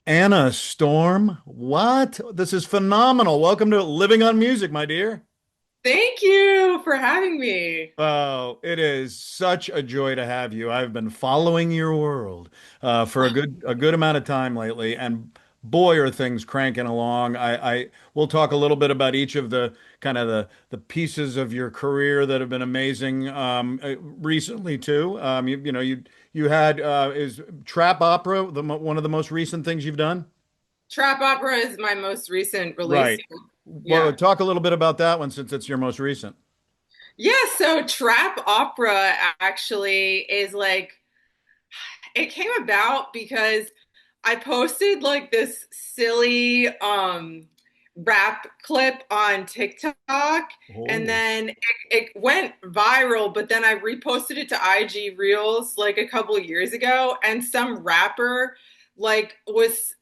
Anna Storm, what? This is phenomenal. Welcome to Living on Music, my dear. Thank you for having me. Oh, it is such a joy to have you. I've been following your world for a good amount of time lately, and boy, are things cranking along. I we'll talk a little bit about each of the kind of the pieces of your career that have been amazing recently too. You had is trap opera one of the most recent things you've done? Trap Opera is my most recent release. Right. Well, Yeah. talk a little bit about that one since it's your most recent. Yeah, so Trap Opera actually is it came about because I posted like this silly rap clip on TikTok and Oh. then it went viral, but then I reposted it to IG Reels like a couple years ago and some rapper was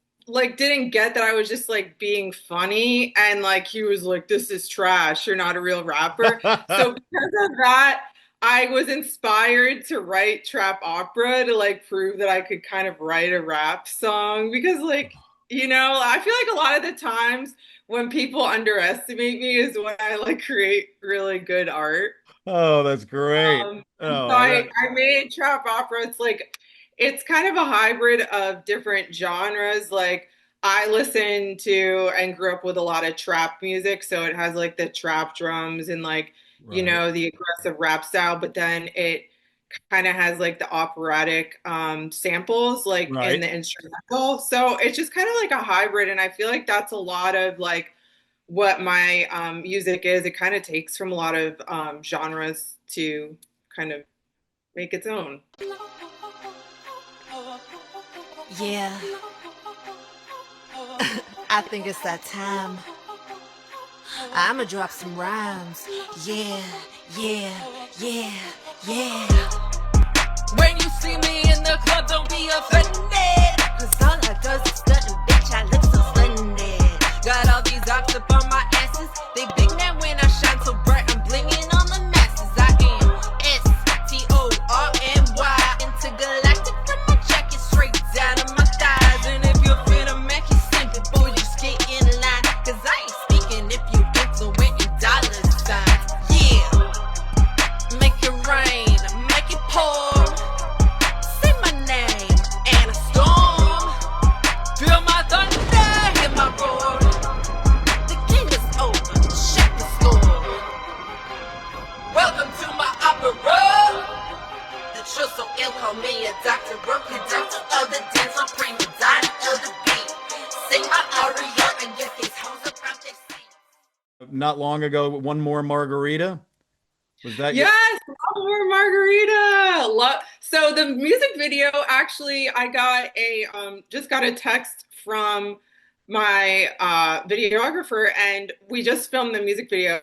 didn't get that I was just like being funny and like he was like this is trash, you're not a real rapper. So because of that I was inspired to write trap opera to like prove that I could kind of write a rap song because I feel like a lot of the times when people underestimate me is when I like create really good art. Oh, that's great. And so Oh, I made trap opera. It's kind of a hybrid of different genres. Like I listen to and grew up with a lot of trap music, so it has like the trap drums and right, the aggressive rap style, but then it kind of has like the operatic samples like in right. the instrumental. So it's just kind of like a hybrid, and I feel like that's a lot of like what my music is. It kind of takes from a lot of genres to kind of make its own. Yeah, I think it's that time. I'ma drop some rhymes. Yeah, yeah, yeah, yeah. When you see me in the club, don't be offended. Cause all I does is stuntin', bitch, I look so splendid. Got all these ops up on my asses. They big now when I shine so bright, I'm blingin' on the masses. I am STORMY. Intergalactic from my jacket straight down to my thighs. And if you're finna make it simple, boy, just get in line. Cause I ain't speaking if you influent in dollar signs. Yeah, make it rain, make it pour. Say my name, and a storm. Feel my thunder, hear my roar. The game is over, check the score. Welcome to my opera. The truth so ill, call me a doctor. Conductor of the dance, I'm prima donna of the beat. Sing my aria and get these hoes about their seat. Not long ago, one more margarita. Was that you? Yes, love more margarita. So the music video, actually, I got a just got a text from my videographer, and we just filmed the music video.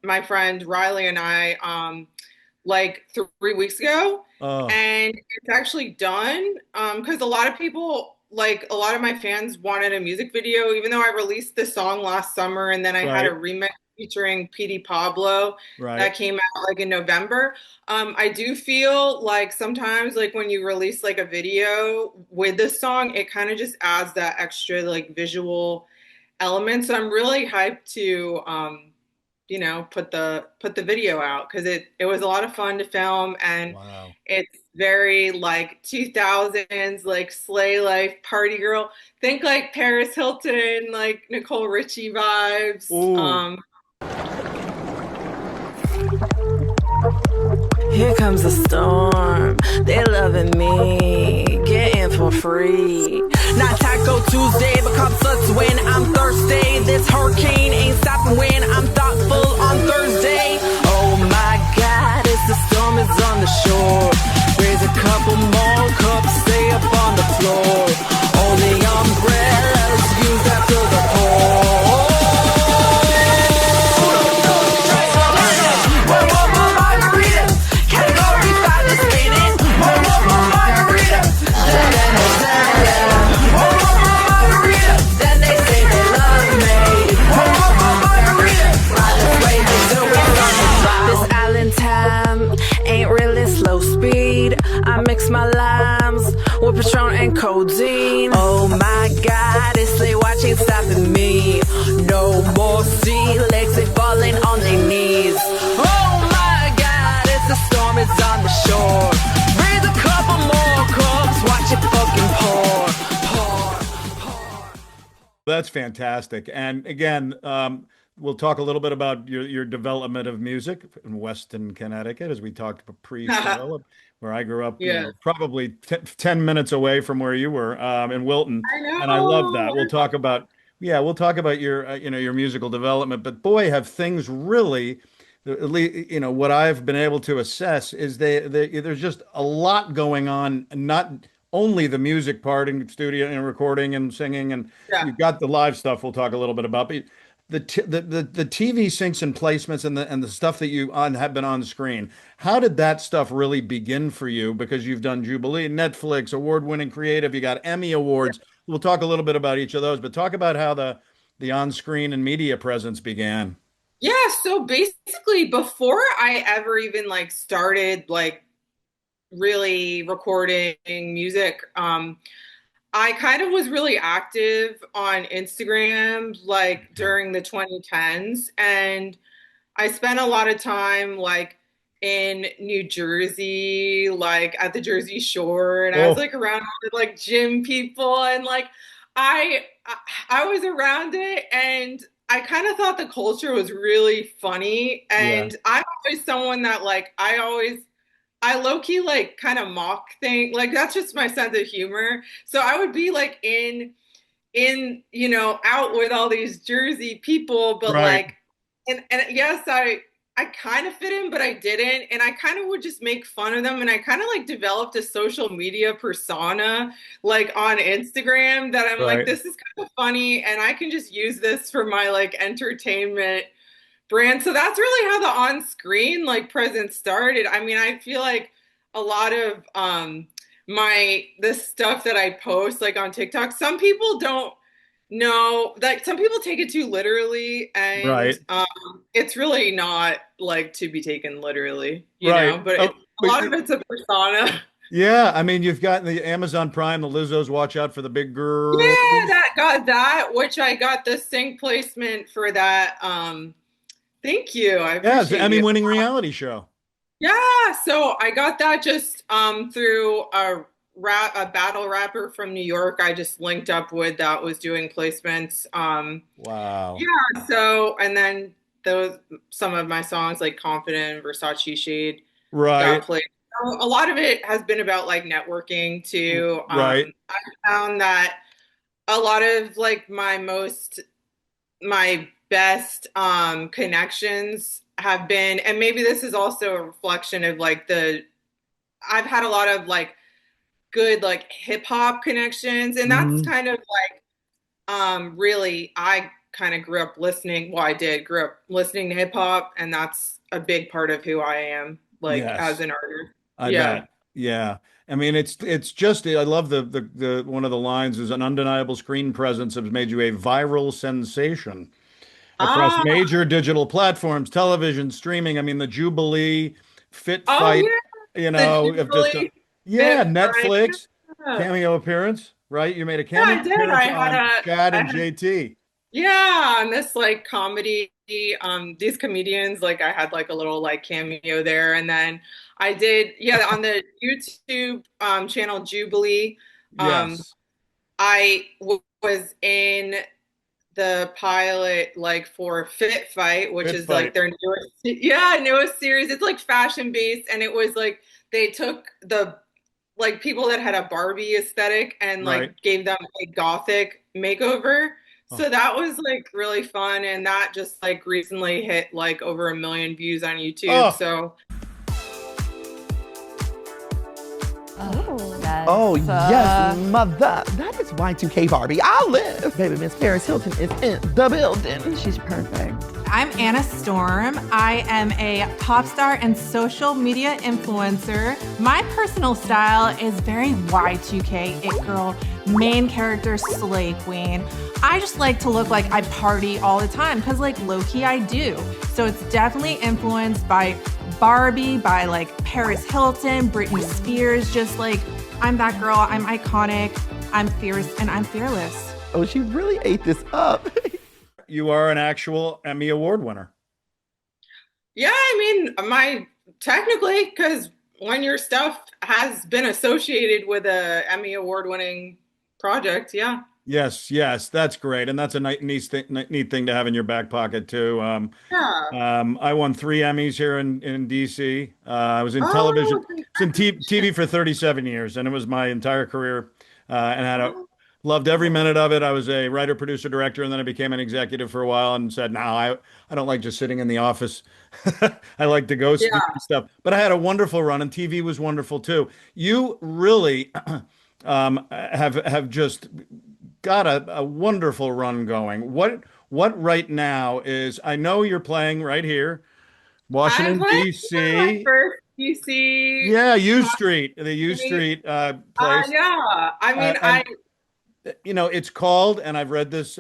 My friend Riley and I, like 3 weeks ago, Oh, and it's actually done. Because a lot of people, like a lot of my fans, wanted a music video, even though I released the song last summer, and then I had a right, remix featuring PD Pablo right. that came out like in November. I do feel like sometimes like when you release like a video with this song, it kind of just adds that extra like visual element. So I'm really hyped to put the video out because it was a lot of fun to film, and Wow. it's very like 2000s like slay life party girl. Think like Paris Hilton, like Nicole Richie vibes. Ooh, Here comes the storm. They loving me. Get in for free. Not Taco Tuesday, but Cobb sucks when I'm thirsty. This hurricane ain't stopping when I'm thoughtful on Thursday. Oh my God, it's the storm is on the shore. Raise a couple more cups, stay up on the floor. Only umbrellas used after the pour. and codeine. Oh my God, it's they watching stopping me. No more sea legs, they falling on their knees. Oh my God, it's the storm is on the shore. Raise a couple more cups, watch it fucking pour. That's fantastic. And again, we'll talk a little bit about your development of music in Weston, Connecticut, as we talked pre-show, where I grew up, Yeah. probably 10 minutes away from where you were, in Wilton. I And I love know. that. We'll talk about your, your musical development. But boy, have things really, at least, what I've been able to assess is there's just a lot going on, not only the music part in studio and recording and singing, and Yeah. you've got the live stuff we'll talk a little bit about, but the TV syncs and placements and the stuff that have been on screen. How did that stuff really begin for you? Because you've done Jubilee, Netflix, award-winning creative, you got Emmy Awards. We'll talk a little bit about each of those, but talk about how the on-screen and media presence began. Yeah, so basically before I ever even like started like really recording music, I kind of was really active on Instagram like during the 2010s, and I spent a lot of time like in New Jersey, like at the Jersey Shore, and I was Oh, like around with like gym people, and like I I was around it, and I kind of thought the culture was really funny, yeah, and I'm always someone that like I low key like kind of mock thing. Like that's just my sense of humor. So I would be like out with all these Jersey people, but right, like and yes, I kind of fit in, but I didn't. And I kind of would just make fun of them. And I kind of like developed a social media persona like on Instagram that I'm like, right, this is kind of funny, and I can just use this for my like entertainment brand. So that's really how the on-screen like presence started. I mean, I feel like a lot of the stuff that I post like on TikTok, some people don't know, like some people take it too literally, and right, it's really not like to be taken literally, right. but Oh, a lot of it's a persona. yeah, I mean, you've got the Amazon Prime, the Lizzo's Watch Out for the Big Girls. Yeah, that got that, which I got the sync placement for that. Thank you. I Yeah, it's an appreciate you. Emmy-winning reality show. Yeah, so I got that just through a battle rapper from New York. I just linked up with that was doing placements. Wow. Yeah, so and then those some of my songs like Confident, Versace Shade got Right, played. So a lot of it has been about like networking too. right. I found that a lot of like my best connections have been, and maybe this is also a reflection of like I've had a lot of like good like hip hop connections, and that's Mhm. kind of like really I kind of grew up listening, well I did grew up listening to hip hop, and that's a big part of who I am like as Yes, an artist. I Yeah. bet. Yeah. I mean, it's just I love the one of the lines is an undeniable screen presence has made you a viral sensation across Ah, major digital platforms, television, streaming. I mean, the Jubilee, Fit oh Fight, yeah, the of just Jubilee yeah, Fit Fight. Netflix Yeah. cameo appearance, right? You made a Yeah, cameo I did. appearance on Chad and JT. Yeah, and this like comedy, these comedians, like I had like a little like cameo there, and then I did, yeah, on the YouTube channel Jubilee, um, Yes, was in the pilot like for Fit Fight, which Fit is like Fight. their newest series. It's like fashion based, and it was like they took the like people that had a Barbie aesthetic and Right. like gave them a gothic makeover. Oh, So that was like really fun, and that just like recently hit like over 1 million views on YouTube. oh, So That's, Oh, yes, mother. That is Y2K Barbie. I live. Baby, Miss Paris Hilton is in the building. she's perfect. I'm Anna Storm. I am a pop star and social media influencer. My personal style is very Y2K, it girl, main character, slay queen. I just like to look like I party all the time because like low-key I do. So it's definitely influenced by Barbie, by like Paris Hilton, Britney Spears, just like I'm that girl. I'm iconic. I'm fierce and I'm fearless. Oh, she really ate this up. You are an actual Emmy Award winner. Yeah, I mean, my technically, because when your stuff has been associated with a Emmy award winning project, yeah. Yes, yes, that's great, and that's a neat thing to have in your back pocket too. Yeah. I won 3 Emmys here in DC. I was in television, Oh, was in TV for 37 years, and it was my entire career, and loved every minute of it. I was a writer, producer, director, and then I became an executive for a while, and said, "No, I don't like just sitting in the office. I like to go do yeah. stuff." But I had a wonderful run, and TV was wonderful too. You really have just got a wonderful run going. What right now is, I know you're playing right here, I'm Washington, playing for my D.C. first DC. Yeah, U Street, the U Street place. Yeah. I mean, And it's called, and I've read this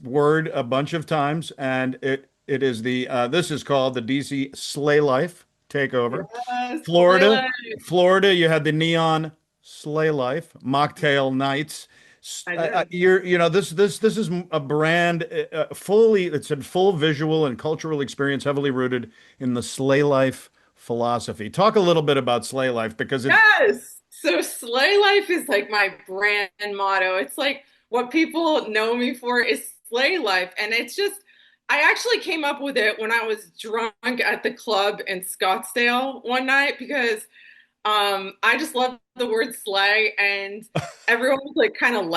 word a bunch of times, and it is this is called the DC Slay Life Takeover. yes, Florida, really. Florida, you had the Neon Slay Life Mocktail Nights. I did. This is a brand, it's a full visual and cultural experience, heavily rooted in the Slay Life philosophy. Talk a little bit about Slay Life, because Yes. So Slay Life is like my brand motto. It's like what people know me for is Slay Life. And it's just, I actually came up with it when I was drunk at the club in Scottsdale one night because I just love the word slay, and everyone was like kind of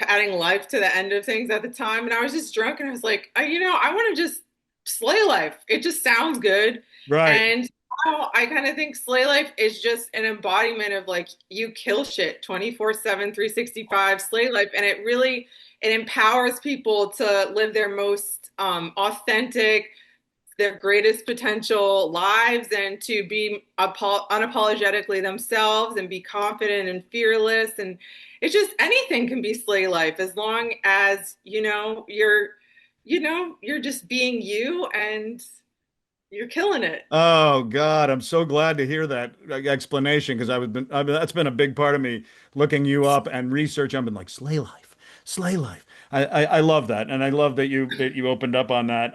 adding life to the end of things at the time. And I was just drunk and I was like, I want to just slay life. It just sounds good. right. And now I kind of think slay life is just an embodiment of like you kill shit 24/7, 365 slay life. And it empowers people to live their most authentic, their greatest potential lives, and to be unapologetically themselves and be confident and fearless. And it's just anything can be slay life as long as you're just being you and you're killing it. Oh God, I'm so glad to hear that explanation, because that's been a big part of me looking you up and research. I've been like, Slay Life, Slay Life. I love that, and I love that you opened up on that.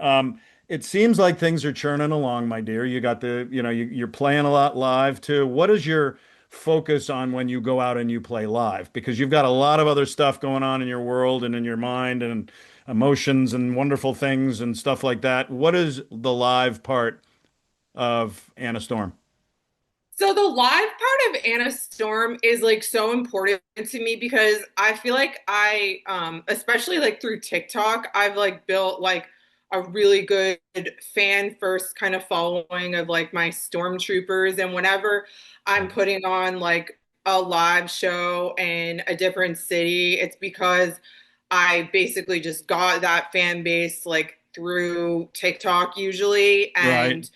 It seems like things are churning along, my dear. You got you're playing a lot live too. What is your focus on when you go out and you play live? Because you've got a lot of other stuff going on in your world and in your mind, and emotions and wonderful things and stuff like that. What is the live part of Anna Storm? So the live part of Anna Storm is like so important to me because I feel like especially like through TikTok, I've like built like a really good fan first kind of following of like my stormtroopers. And whenever I'm putting on like a live show in a different city, it's because I basically just got that fan base like through TikTok usually. Right. And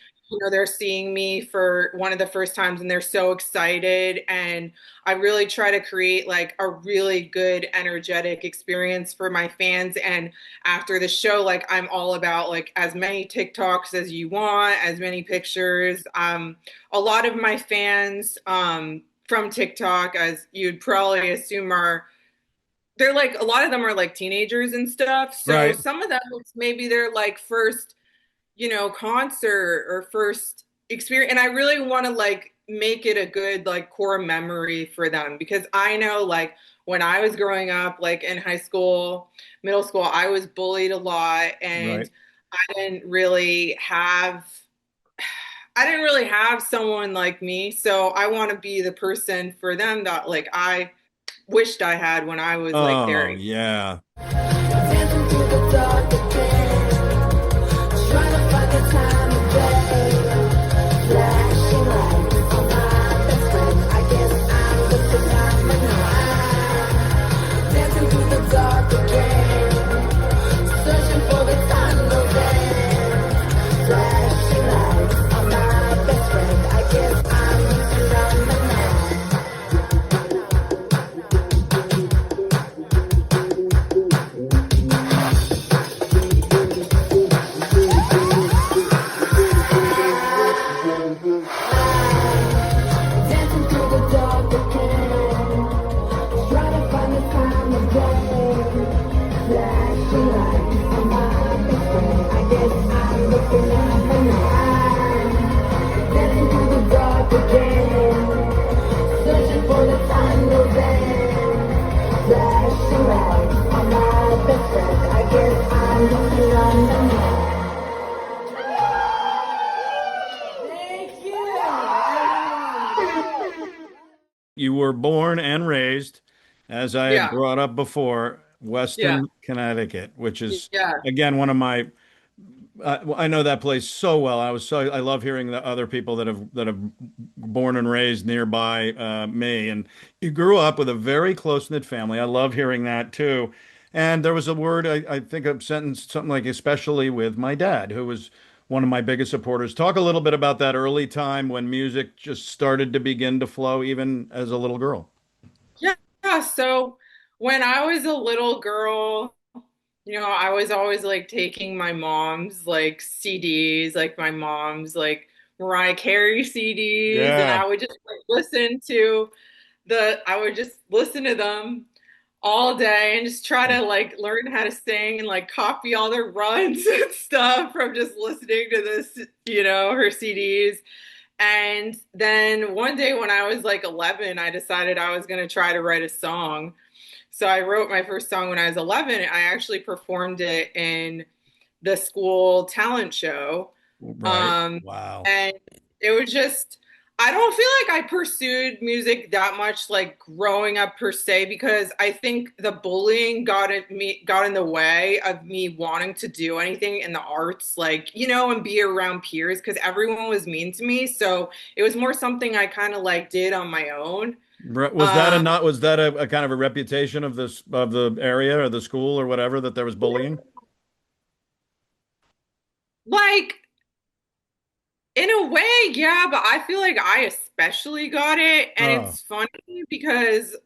they're seeing me for one of the first times and they're so excited. And I really try to create like a really good energetic experience for my fans. And after the show, like I'm all about like as many TikToks as you want, as many pictures. A lot of my fans from TikTok, as you'd probably assume, they're like, a lot of them are like teenagers and stuff. So Right. some of them, maybe they're like first concert or first experience. And I really want to like make it a good like core memory for them, because I know like when I was growing up, like in high school, middle school, I was bullied a lot, and Right. I didn't really have someone like me. So I want to be the person for them that like I wished I had when I was like their Oh, age. yeah. Dancing through the dark again, trying to find the time of day. Flashing lights on my best friend. I guess I'm the phenomenon. Dancing through the dark again, searching for the time of day. Flashing lights on my best friend. I guess I'm the phenomenon. up again. Searching for the time goes end. Flashing lights on my best friend. I guess I'm looking on the map. You were born and raised, as I had Yeah, brought up before, yeah, Weston, Connecticut, which is yeah. again one of my. I know that place so well. I love hearing the other people that have born and raised nearby me. And you grew up with a very close-knit family. I love hearing that too. And there was a word I think a sentence something like especially with my dad, who was one of my biggest supporters. Talk a little bit about that early time when music just started to begin to flow, even as a little girl. Yeah, so when I was a little girl, I was always like taking my mom's like CDs, like my mom's like Mariah Carey CDs, and Yeah. I would just like I would just listen to them all day and just try to like learn how to sing and like copy all their runs and stuff from just listening to her CDs. And then one day when I was like 11, I decided I was going to try to write a song. So I wrote my first song when I was 11. I actually performed it in the school talent show. Right. Um, Wow. and it was just, I don't feel like I pursued music that much like growing up per se, because I think the bullying got in the way of me wanting to do anything in the arts, like, and be around peers because everyone was mean to me. So it was more something I kind of like did on my own. Was that a Um, not was that a kind of a reputation of this of the area or the school or whatever that there was bullying? like in a way, yeah, but I feel like I especially got it, and Oh, it's funny because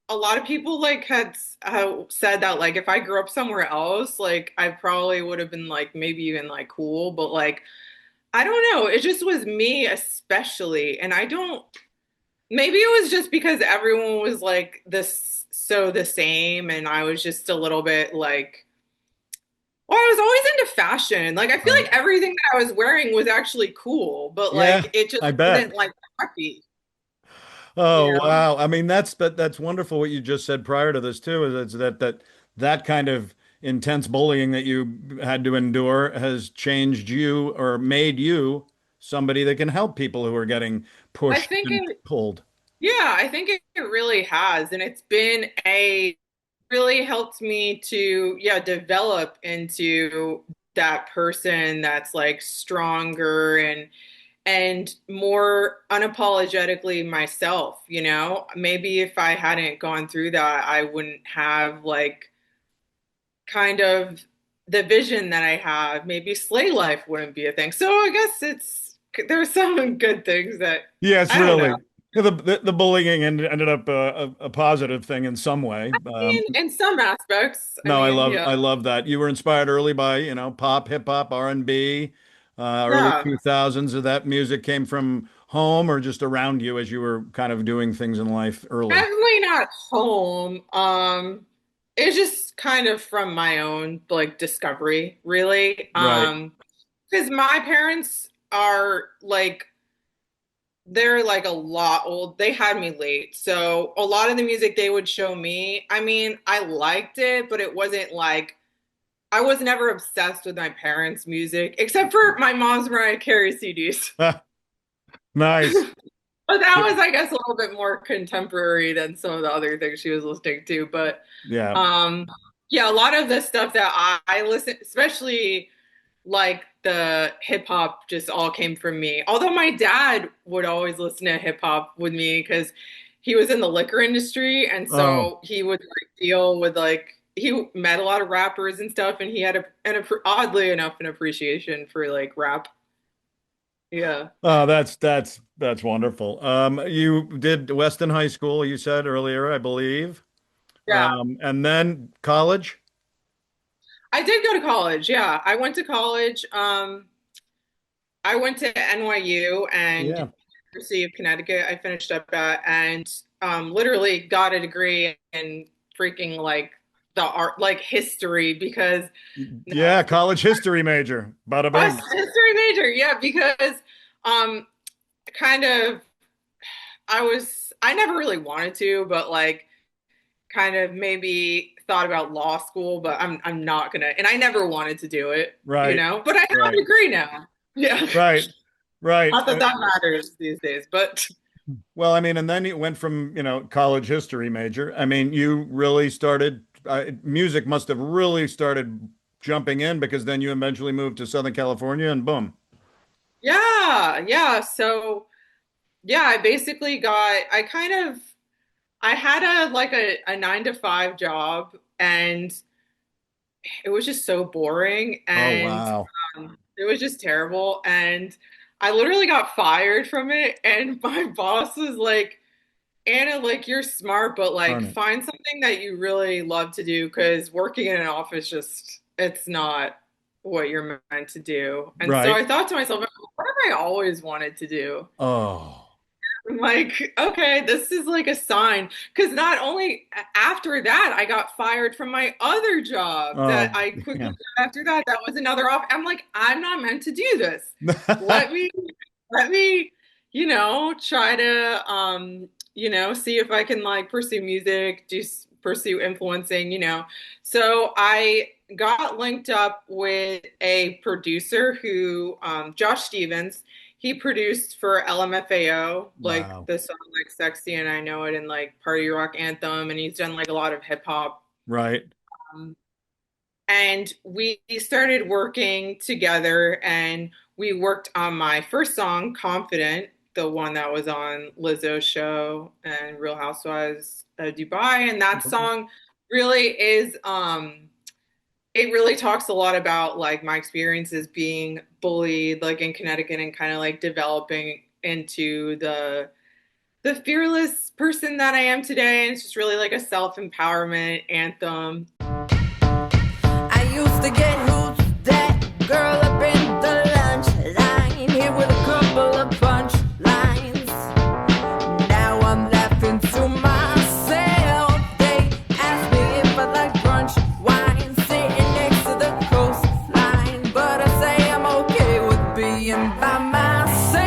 a lot of people like said that like if I grew up somewhere else, like I probably would have been like maybe even like cool, but like I don't know, it just was me especially, and I don't. Maybe it was just because everyone was like this so the same, and I was just a little bit like. Well, I was always into fashion. Like, I feel right. like everything that I was wearing was actually cool, but Yeah, like it just I bet. wasn't like preppy, you Oh, know? wow. I mean, that's wonderful what you just said prior to this too, is that kind of intense bullying that you had to endure has changed you or made you somebody that can help people who are getting I pushed think and it, pulled. yeah, I think it really has. And it's been really helped me to, yeah, develop into that person that's like stronger and more unapologetically myself. Maybe if I hadn't gone through that, I wouldn't have like kind of the vision that I have. Maybe slay life wouldn't be a thing. So I guess there's some good things that Yes, I don't know. really. The bullying ended up a positive thing in some way. In some aspects, I No, mean, yeah, I love that. You were inspired early by, pop, hip hop, R&B, early yeah. 2000s. So that music came from home or just around you as you were kind of doing things in life early. Definitely not home. It's just kind of from my own like discovery, really. Right. Because my parents are like they're like a lot old. They had me late. So a lot of the music they would show me, I mean, I liked it, but it wasn't like I was never obsessed with my parents' music, except for my mom's Mariah Carey CDs. Nice. But that was, I guess, a little bit more contemporary than some of the other things she was listening to. But Yeah. um, yeah, a lot of the stuff that I listen, especially like the hip hop, just all came from me. Although my dad would always listen to hip hop with me because he was in the liquor industry, and Oh, so he would like, deal with like he met a lot of rappers and stuff, and he had oddly enough an appreciation for like rap. Yeah, oh, that's wonderful. You did Weston High School, you said earlier, I believe. yeah. And then college. I did go to college. Yeah, I went to college. I went to NYU and Yeah. University of Connecticut. I finished up at and literally got a degree in freaking like the art, like history, because no, Yeah, college history major. Bada us bing. history major. Yeah, because um, kind of I never really wanted to, but like kind of maybe thought about law school, but I'm not gonna, and I never wanted to do it, you Right. know, but I have a Right. degree now. Yeah. Right. Right. Not that that matters these days, but Well, I mean, and then you went from, college history major. I mean, you really started, music must have really started jumping in because then you eventually moved to Southern California and boom. yeah, yeah. So yeah, I basically got, I had a 9 to 5 job, and it was just so boring, Oh, and wow. it was just terrible. And I literally got fired from it. And my boss was like, Anna, like you're smart, but like Darn it. find something that you really love to do because working in an office just it's not what you're meant to do. And so Right. I thought to myself, what have I always wanted to do? Oh, I'm like, okay, this is like a sign. Because not only after that, I got fired from my other job that oh, I quickly yeah. got after that. That was another off. I'm like, I'm not meant to do this. Let me, let me, try to, see if I can like pursue music, pursue influencing, So I got linked up with a producer who, Josh Stevens. He produced for LMFAO, like Wow. the song like Sexy and I Know It and like Party Rock Anthem, and he's done like a lot of hip hop. Right. Um, and we started working together, and we worked on my first song, Confident, the one that was on Lizzo's show and Real Housewives of Dubai. And that song really is it really talks a lot about like my experiences being bullied like in Connecticut and kind of like developing into the fearless person that I am today. And it's just really like a self-empowerment anthem. I used to get who's that girl up in the lunch line, here with a couple of punch lines. Now I'm laughing to myself. They ask me if I like brunch wine, sitting next to the coastline, but I say I'm okay with being by myself.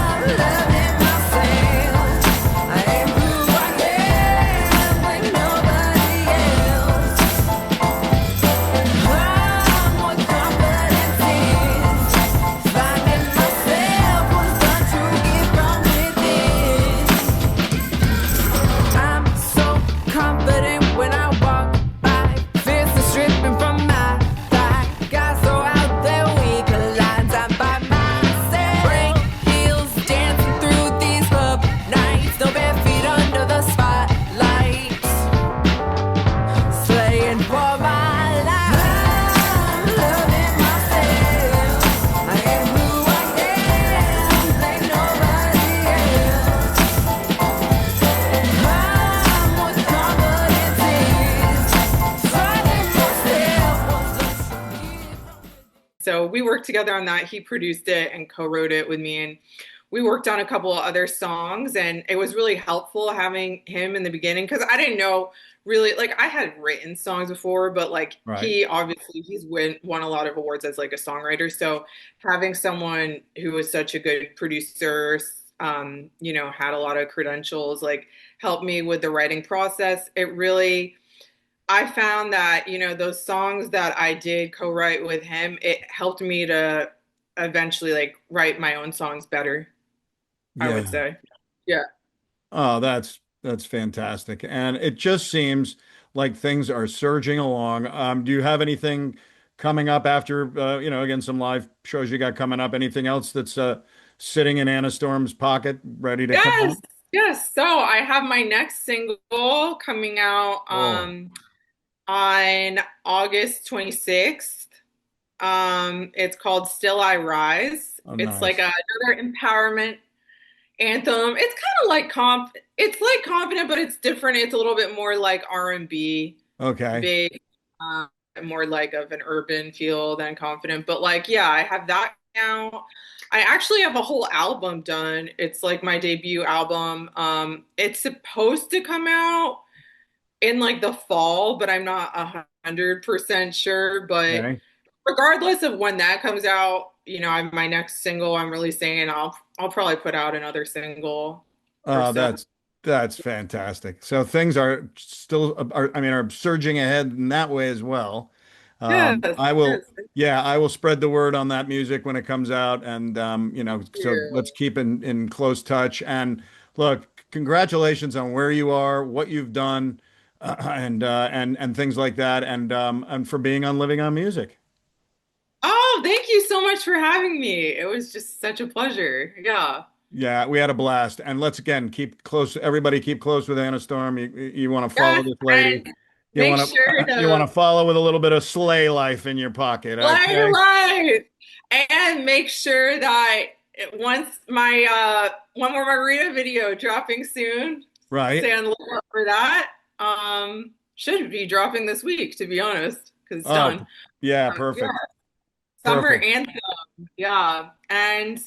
I'm loving myself. I am who I am, like nobody else. I'm what confidence is. Finding myself was done to get from within. I'm so confident when I walk by. Fears are stripping from my thigh. Guys throw out their weak lines. I'm by myself. Break heels dancing through these club nights. No bare feet under the spotlight. Slaying for my life. I'm loving myself. I am who I am, like nobody else. I'm what confidence is. Finding myself was the So we worked together on that. He produced it and co-wrote it with me, and we worked on a couple of other songs, and it was really helpful having him in the beginning because I didn't know really like I had written songs before, but like Right. he obviously he's won a lot of awards as like a songwriter. So having someone who was such a good producer, had a lot of credentials, like helped me with the writing process. It really I found that, those songs that I did co-write with him, it helped me to eventually like write my own songs better, I would Yeah. say. Yeah. Oh, that's fantastic. And it just seems like things are surging along. Do you have anything coming up after again, some live shows you got coming up? Anything else that's sitting in Anna Storm's pocket ready to come Yes. out? Yes. So I have my next single coming out Oh, on August 26th. It's called Still I Rise. oh, It's like nice. another empowerment anthem. It's kind of like it's like confident, but it's different. It's a little bit more like R&B, Okay. big, um, more like of an urban feel than confident. But like, yeah, I have that now. I actually have a whole album done. It's like my debut album. It's supposed to come out in like the fall, but I'm not 100% sure. But Okay. regardless of when that comes out, my next single I'm releasing, and I'll probably put out another single or Oh, so. that's fantastic. So things are still I mean are surging ahead in that way as well. Yes, I will yes, thank yeah, I will spread the word on that music when it comes out and so you. let's keep in close touch and look, congratulations on where you are, what you've done and things like that and for being on Living on Music. Oh, thank you so much for having me. It was just such a pleasure. Yeah. Yeah, we had a blast. And let's again keep close. Everybody keep close with Anna Storm. You want to follow Yes, this lady. and You make want sure to you want to to follow with a little bit of slay life in your pocket. play Okay. live and make sure that once my one more margarita video dropping soon. Right. Stay on the lookout for that. Should be dropping this week, to be honest, because it's Oh, done. yeah, Yeah, perfect. summer Perfect. anthem. Yeah, and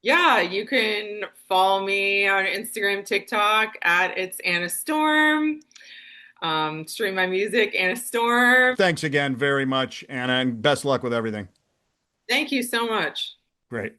yeah, you can follow me on Instagram, TikTok at it's Anna Storm. Stream my music, Anna Storm. Thanks again very much, Anna, and best luck with everything. Thank you so much. Great.